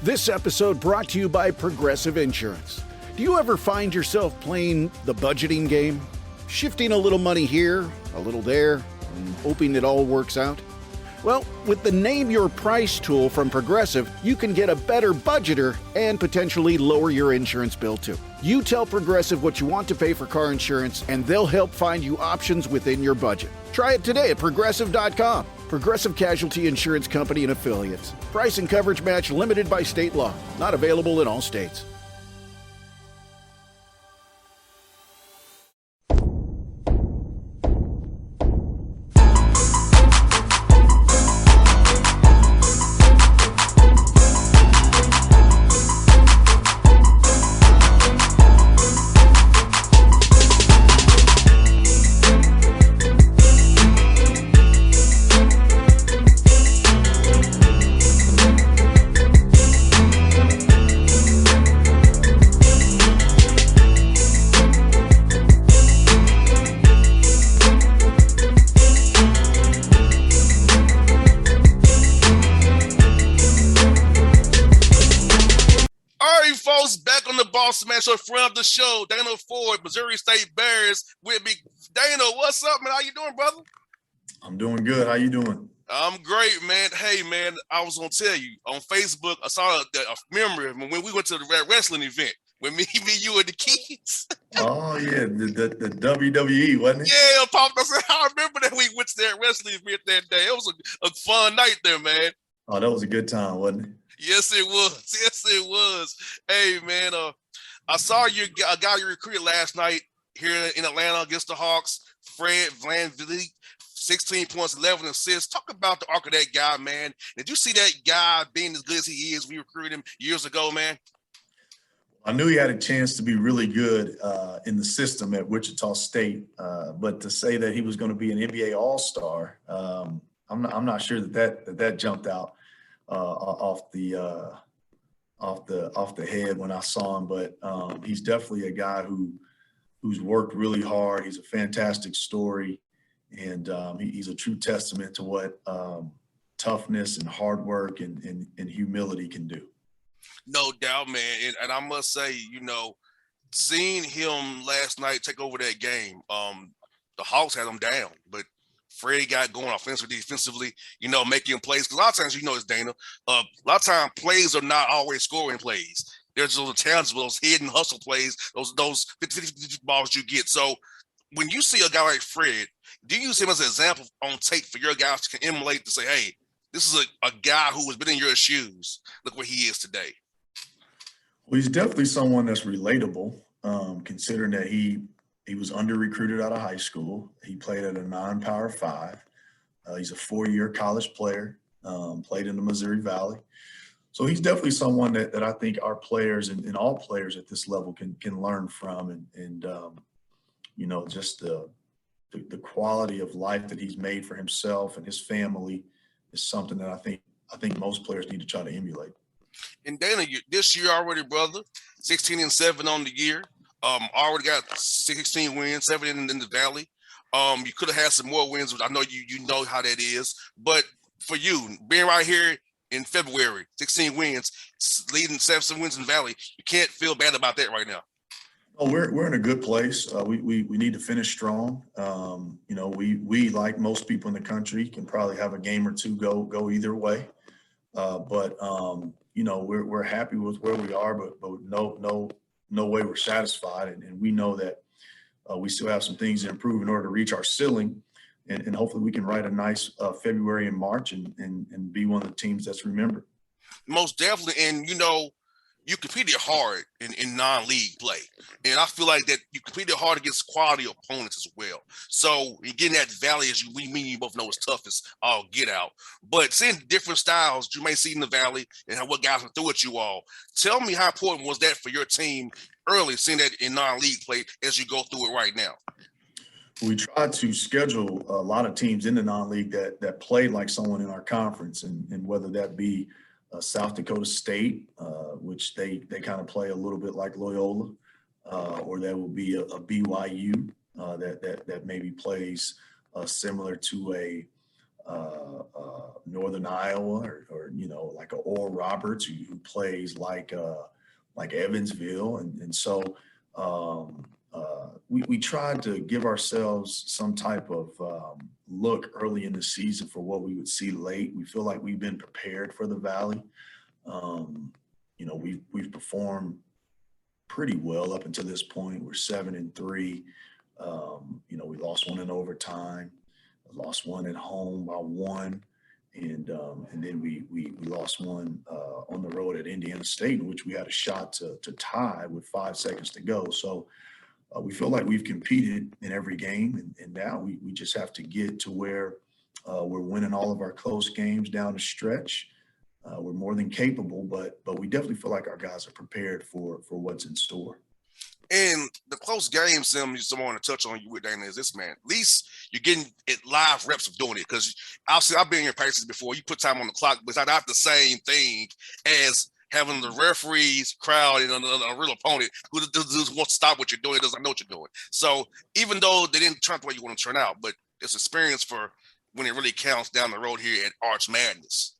This episode brought to you by Progressive Insurance. Do you ever find yourself playing the budgeting game? Shifting a little money here, a little there, and hoping it all works out? Well, with the Name Your Price tool from Progressive, you can get a better budgeter and potentially lower your insurance bill too. You tell Progressive what you want to pay for car insurance, and they'll help find you options within your budget. Try it today at Progressive.com. Progressive Casualty Insurance Company and Affiliates. Price and coverage match limited by state law. Not available in all states. Bossman, so friend of the show, Dana Ford, Missouri State Bears with me. Dana, what's up, man? How you doing, brother? I'm doing good. How you doing? I'm great, man. Hey, man, I was gonna tell you on Facebook. I saw a memory when we went to the wrestling event with me, you, and the kids. Oh yeah, the WWE, wasn't it? Yeah, Pop. I remember that we went to that wrestling event that day. It was a fun night there, man. Oh, that was a good time, wasn't it? Yes, it was. Yes, it was. Hey, man. I saw a guy you recruited last night here in Atlanta against the Hawks, Fred VanVleet, 16 points, 11 assists. Talk about the arc of that guy, man. Did you see that guy being as good as he is? We recruited him years ago, man. I knew he had a chance to be really good in the system at Wichita State, but to say that he was going to be an NBA All-Star, I'm not sure that jumped out off the head when I saw him, but he's definitely a guy who's worked really hard. He's a fantastic story, and he's a true testament to what toughness and hard work and humility can do. No doubt, man. And I must say, seeing him last night take over that game, the Hawks had him down, but Fred got going offensively, defensively, making plays. Because a lot of times, it's Dana. A lot of times, plays are not always scoring plays. There's those tangible, those hidden hustle plays, those 50 balls you get. So when you see a guy like Fred, do you use him as an example on tape for your guys to emulate to say, hey, this is a guy who has been in your shoes. Look where he is today. Well, he's definitely someone that's relatable, considering that he was under-recruited out of high school. He played at a non-Power 5. He's a 4-year college player, played in the Missouri Valley. So he's definitely someone that I think our players and all players at this level can learn from. And just the quality of life that he's made for himself and his family is something that I think most players need to try to emulate. And Dana, this year already, brother, 16-7 on the year. Already got 16 wins, 7 in the Valley. You could have had some more wins, which I know you know how that is. But for you, being right here in February, 16 wins, leading 7 wins in the Valley, you can't feel bad about that right now. Oh, we're in a good place. We need to finish strong. We like most people in the country can probably have a game or two go either way. But we're happy with where we are, but no way we're satisfied. And we know that we still have some things to improve in order to reach our ceiling. And hopefully we can write a nice February and March and be one of the teams that's remembered. Most definitely. And, you competed hard in non-league play. And I feel like that you competed hard against quality opponents as well. So getting that Valley, as you both know, is tough as all get out. But seeing different styles you may see in the Valley and what guys went through at you all, tell me how important was that for your team early, seeing that in non-league play as you go through it right now? We tried to schedule a lot of teams in the non-league that played like someone in our conference, and whether that be South Dakota State, which they kind of play a little bit like Loyola, or that will be a BYU that maybe plays similar to Northern Iowa, or like a Oral Roberts who plays like Evansville, and so we tried to give ourselves some type of look early in the season for what we would see late. We feel like we've been prepared for the Valley. We've performed pretty well up until this point. We're 7-3. We lost one in overtime, lost one at home by one, and then we lost one on the road at Indiana State, in which we had a shot to tie with 5 seconds to go. So we feel like we've competed in every game, and now we just have to get to where we're winning all of our close games down the stretch. We're more than capable, but we definitely feel like our guys are prepared for what's in store. And the close game, Sim, you still want to touch on you with Dana is this, man. At least you're getting it live reps of doing it, because obviously I've been in your practices before. You put time on the clock, but it's not the same thing as having the referees, crowd, and a real opponent who wants to stop what you're doing, doesn't know what you're doing. So even though they didn't turn out the way you want to turn out, but it's experience for when it really counts down the road here at Arch Madness.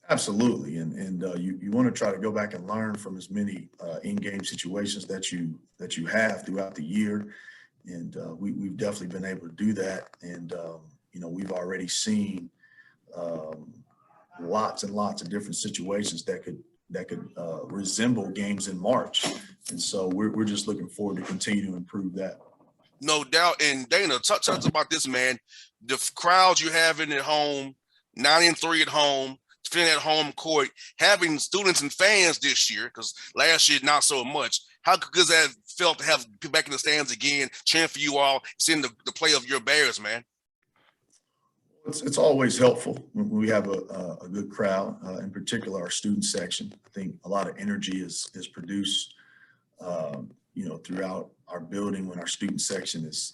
Absolutely, and you want to try to go back and learn from as many in-game situations that you have throughout the year, and we've definitely been able to do that. And we've already seen lots and lots of different situations that could resemble games in March, and so we're just looking forward to continue to improve that. No doubt. And Dana, talk to us about this, man. The crowds you have in at home, 9-3 at home. Feeling at home court, having students and fans this year, because last year not so much. How good has that felt to have people back in the stands again, cheering for you all, seeing the play of your Bears, man? It's always helpful when we have a good crowd, in particular our student section. I think a lot of energy is produced, throughout our building when our student section is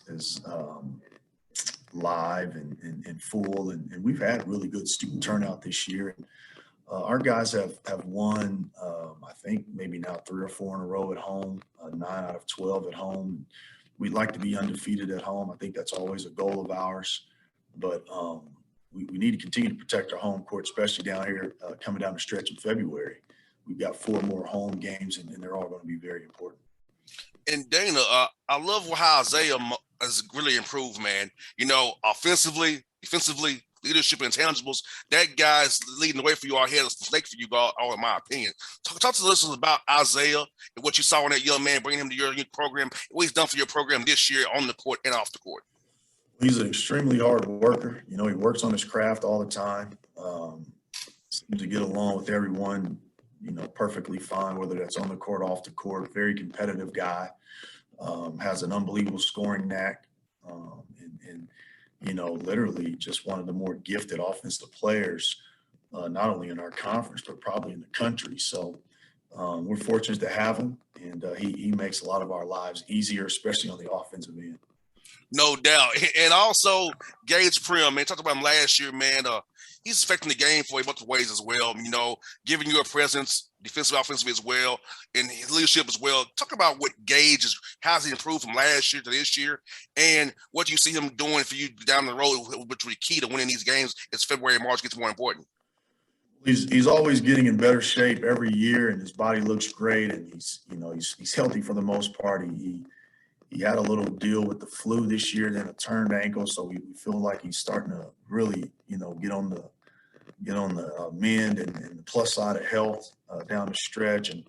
live and full, and we've had really good student turnout this year. Our guys have won, I think maybe now 3 or 4 in a row at home, 9 out of 12 at home. We'd like to be undefeated at home. I think that's always a goal of ours, but we need to continue to protect our home court, especially down here coming down the stretch in February. We've got 4 more home games, and they're all going to be very important. And Dana, I love how Isaiah has really improved, man. Offensively, defensively, leadership, and intangibles. That guy's leading the way for you all here. It's the snake for you all, in my opinion. Talk to the listeners about Isaiah and what you saw in that young man, bringing him to your program, what he's done for your program this year on the court and off the court. He's an extremely hard worker. He works on his craft all the time. Seems to get along with everyone, perfectly fine, whether that's on the court, off the court. Very competitive guy. Has an unbelievable scoring knack, and literally just one of the more gifted offensive players, not only in our conference, but probably in the country. So we're fortunate to have him, and he makes a lot of our lives easier, especially on the offensive end. No doubt. And also, Gage Prim, man, talked about him last year, man. He's affecting the game for a bunch of ways as well, giving you a presence, defensive, offensive as well, and his leadership as well. Talk about what Gage is, how's he improved from last year to this year, and what you see him doing for you down the road, which will be key to winning these games as February and March gets more important. He's always getting in better shape every year, and his body looks great, and he's healthy for the most part. He had a little deal with the flu this year, then a turned ankle, so we feel like he's starting to really, get on the mend and the plus side of health down the stretch. And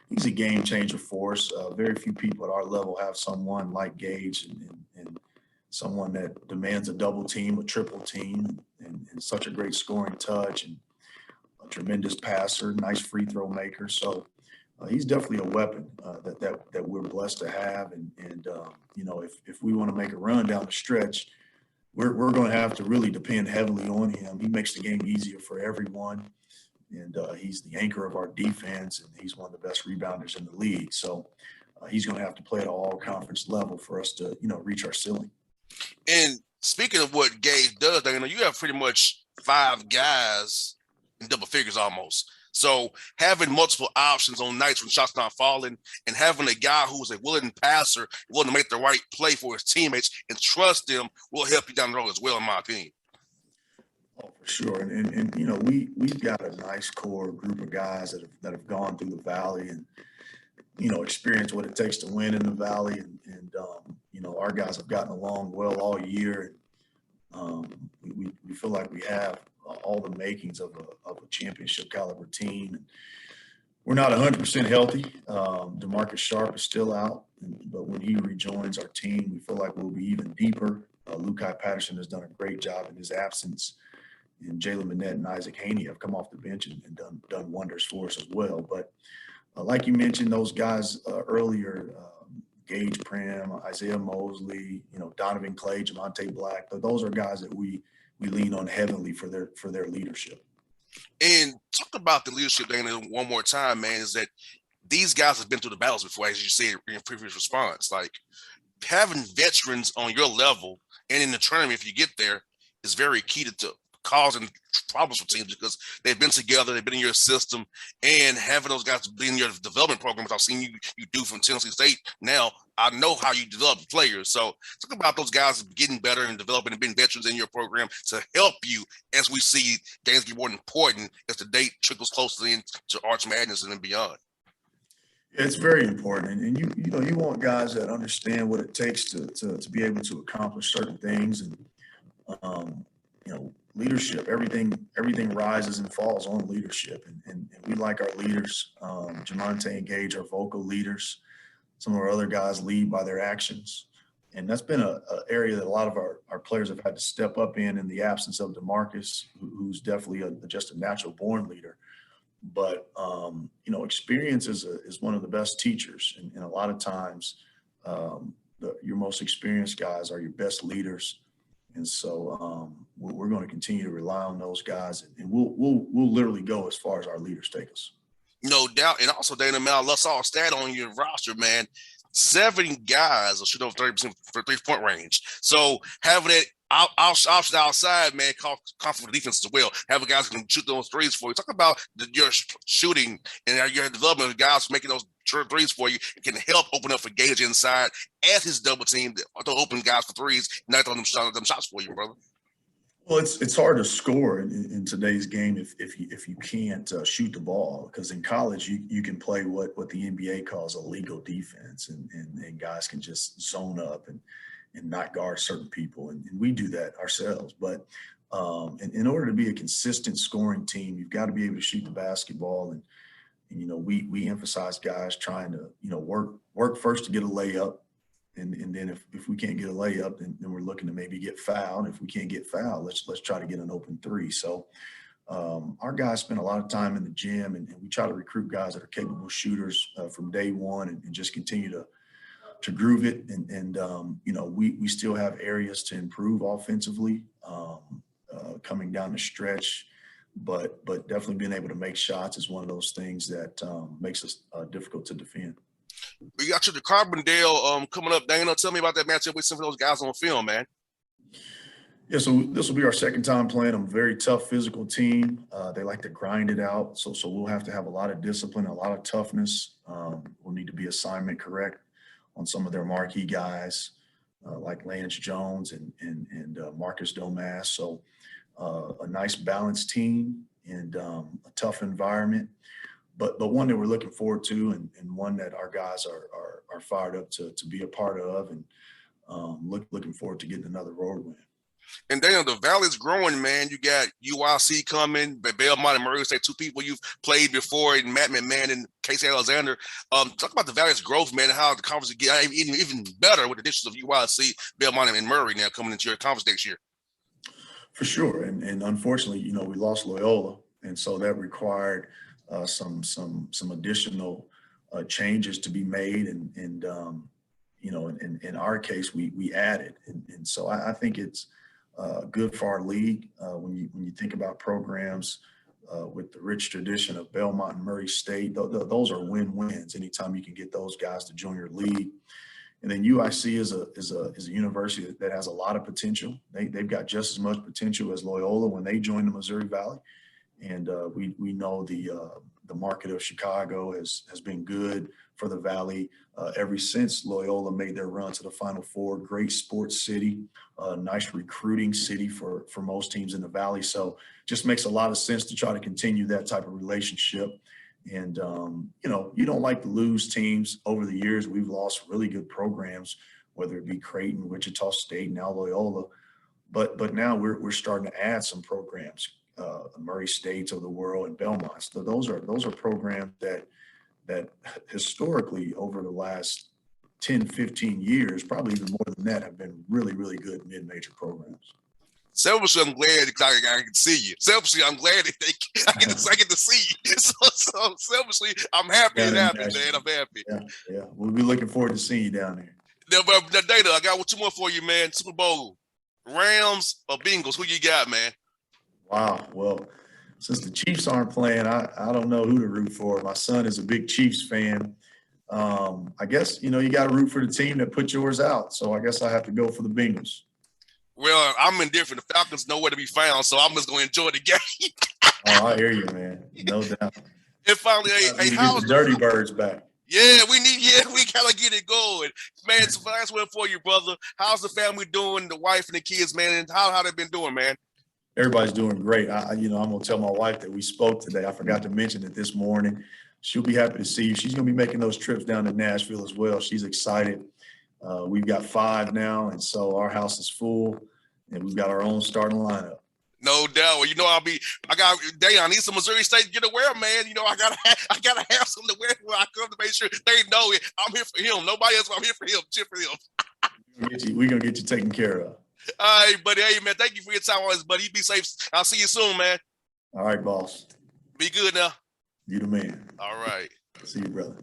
he's a game changer for us. Very few people at our level have someone like Gage and someone that demands a double team, a triple team, and such a great scoring touch and a tremendous passer, nice free throw maker. So he's definitely a weapon that we're blessed to have, and if we want to make a run down the stretch, we're going to have to really depend heavily on him. He makes the game easier for everyone, and he's the anchor of our defense, and he's one of the best rebounders in the league. So he's going to have to play at an all-conference level for us to reach our ceiling. And speaking of what Gage does, you have pretty much 5 guys in double figures almost. So having multiple options on nights when shots not falling, and having a guy who's a willing passer, willing to make the right play for his teammates and trust them, will help you down the road as well, in my opinion. Sure, and you know we've got a nice core group of guys that have gone through the valley and you know experienced what it takes to win in the valley, and you know our guys have gotten along well all year. We feel like we have all the makings of a championship caliber team. We're not 100% healthy. DeMarcus Sharp is still out, but when he rejoins our team, we feel like we'll be even deeper. Lukai Patterson has done a great job in his absence, and Jalen Minette and Isaac Haney have come off the bench and done wonders for us as well. But like you mentioned, those guys earlier, Gage Prim, Isaiah Mosley, you know, Donovan Clay, Javonte Black, those are guys that we lean on heavily for their leadership. And talk about the leadership, Dana, one more time, man, is that these guys have been through the battles before, as you said in your previous response. Like, having veterans on your level and in the tournament, if you get there, is very key to causing problems for teams because they've been together, they've been in your system, and having those guys be in your development program, which I've seen you do from Tennessee State. Now, I know how you develop players. So talk about those guys getting better and developing and being veterans in your program to help you as we see games get more important as the date trickles closer into Arch Madness and then beyond. It's very important, and you know you want guys that understand what it takes to be able to accomplish certain things, and you know leadership. Everything rises and falls on leadership, and we like our leaders. Jamonte and Gage are vocal leaders. Some of our other guys lead by their actions, and that's been a area that a lot of our players have had to step up in the absence of DeMarcus, who's definitely just a natural born leader. But you know, experience is one of the best teachers, and a lot of times, your most experienced guys are your best leaders, and so we're going to continue to rely on those guys, and we'll literally go as far as our leaders take us. No doubt, and also Dana, man, I saw a stat on your roster, man. 7 guys will shoot over 30% for 3-point range. So having that option outside, man, confident defense as well. Having guys who can shoot those threes for you. Talk about your shooting and your development of guys making those threes for you. It can help open up for Gage inside as his double team to open guys for threes, not throwing them shots for you, brother. Well, it's hard to score in today's game if you can't shoot the ball, because in college you can play what the NBA calls a legal defense, and guys can just zone up and not guard certain people, and we do that ourselves. But in order to be a consistent scoring team, you've got to be able to shoot the basketball, and you know we emphasize guys trying to work first to get a layup. And then if we can't get a layup, then we're looking to maybe get fouled. If we can't get fouled, let's try to get an open three. So our guys spend a lot of time in the gym, and we try to recruit guys that are capable shooters from day one, and just continue to groove it. And you know we still have areas to improve offensively coming down the stretch, but definitely being able to make shots is one of those things that makes us difficult to defend. We got you to Carbondale coming up. Dana, tell me about that matchup with some of those guys on film, man. Yeah, so this will be our second time playing them. Very tough physical team. They like to grind it out, so we'll have to have a lot of discipline, a lot of toughness. We'll need to be assignment correct on some of their marquee guys like Lance Jones and Marcus Domass. So a nice balanced team and a tough environment. But one that we're looking forward to, and one that our guys are fired up to be a part of, and looking forward to getting another road win. And Daniel, the Valley's growing, man. You got UIC coming, Belmont and Murray State, 2 people you've played before, and Matt McMahon and Casey Alexander. Talk about the Valley's growth, man, and how the conference get even better with the additions of UIC, Belmont, and Murray now coming into your conference next year. For sure, and unfortunately, you know, we lost Loyola, and so that required some additional changes to be made, and you know, in our case, we added, and so I think it's good for our league when you think about programs with the rich tradition of Belmont and Murray State. Those are win-wins anytime you can get those guys to join your league. And then UIC is a university that has a lot of potential. They've got just as much potential as Loyola when they joined the Missouri Valley. And we know the market of Chicago has been good for the Valley ever since Loyola made their run to the Final Four. Great sports city, nice recruiting city for most teams in the Valley. So just makes a lot of sense to try to continue that type of relationship. And, you don't like to lose teams. Over the years, we've lost really good programs, whether it be Creighton, Wichita State, now Loyola. But now we're starting to add some programs, Murray States of the world and Belmont. So those are programs that historically over the last 10, 15 years, probably even more than that, have been really, really good mid-major programs. Selfishly, I'm glad I can see you. Selfishly, I'm glad that I get to see you. So selfishly, I'm happy and happy, man. I'm happy. Yeah. We'll be looking forward to seeing you down there. Now, Data, I got two more for you, man. Super Bowl, Rams or Bengals? Who you got, man? Wow. Well, since the Chiefs aren't playing, I don't know who to root for. My son is a big Chiefs fan. I guess, you got to root for the team that put yours out. So I guess I have to go for the Bengals. Well, I'm indifferent. The Falcons nowhere to be found, so I'm just going to enjoy the game. Oh, I hear you, man. No doubt. And finally, hey, how's the Dirty Birds back? Yeah, we gotta get it going, man. So last one for you, brother. How's the family doing? The wife and the kids, man, and how they been doing, man? Everybody's doing great. I'm gonna tell my wife that we spoke today. I forgot to mention it this morning. She'll be happy to see you. She's gonna be making those trips down to Nashville as well. She's excited. We've got 5 now, and so our house is full, and we've got our own starting lineup. No doubt. Well, I need some Missouri State getaway, man. I gotta have something to wear when I come to make sure they know it. I'm here for him. Nobody else. I'm here for him. Cheer for him. We're gonna get you taken care of. All right, buddy. Hey, man. Thank you for your time on this, buddy. You be safe. I'll see you soon, man. All right, boss. Be good now. You the man. All right. See you, brother.